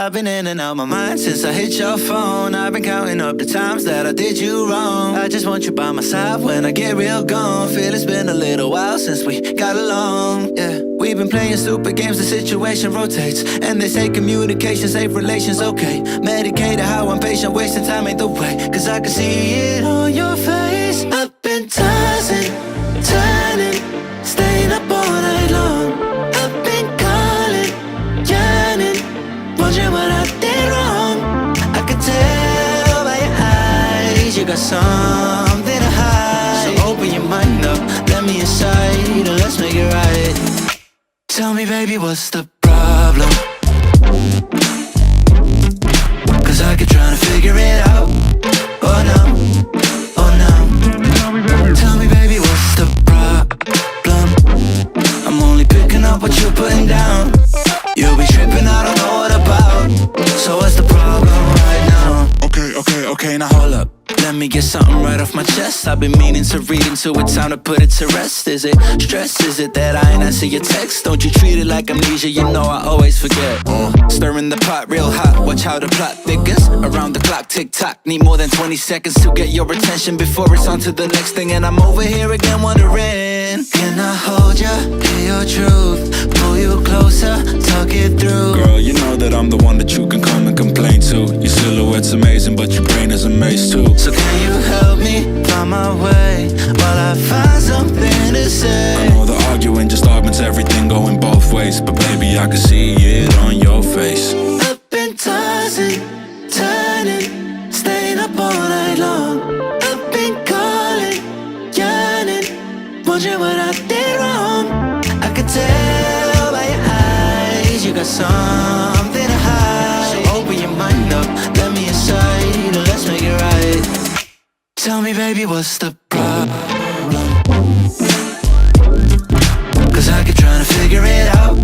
I've been in and out my mind since I hit your phone. I've been counting up the times that I did you wrong. I just want you by my side when I get real gone. Feel it's been a little while since we got along, yeah. We've been playing stupid games, the situation rotates. And they say communication, safe relations, okay. Medicated how I'm patient, wasting time ain't the way. Cause I can see it on your face. I've been tossing, turning, staying up all night long. I've been calling, yearning, wondering what I did wrong. I could tell by your eyes, you got something to hide. So open your mind up, let me inside, and let's make it right. Tell me, baby, what's the problem? Cause I keep trying to figure it out. Oh no, oh no. Tell me, baby, what's the problem? I'm only picking up what you're putting down. You'll be tripping, I don't know what about. So what's the problem right now? Okay, now hold up. Let me get something right off my chest. I've been meaning to read into it, time to put it to rest. Is it stress? Is it that I ain't answer your text? Don't you treat it like amnesia, you know I always forget. Stirring the pot real hot, watch how the plot thickens. Around the clock, tick tock, need more than 20 seconds to get your attention before it's on to the next thing. And I'm over here again wondering, can I hold ya, hear your truth, pull you closer, talk it through? Girl, you know that I'm the one that you can come and complain to. Your silhouette's amazing, but your brain is a maze too. So can you help me find my way while I find something to say? I know the arguing just augments everything going both ways, but baby, I can see it on your face. I've been tossing, turning, staying up all night long. I've been calling, yearning, wondering what I did wrong. I could tell by your eyes, you got something to hide. So open your mind up, let me inside, and let's make it right. Tell me, baby, what's the problem? Cause I keep trying to figure it out.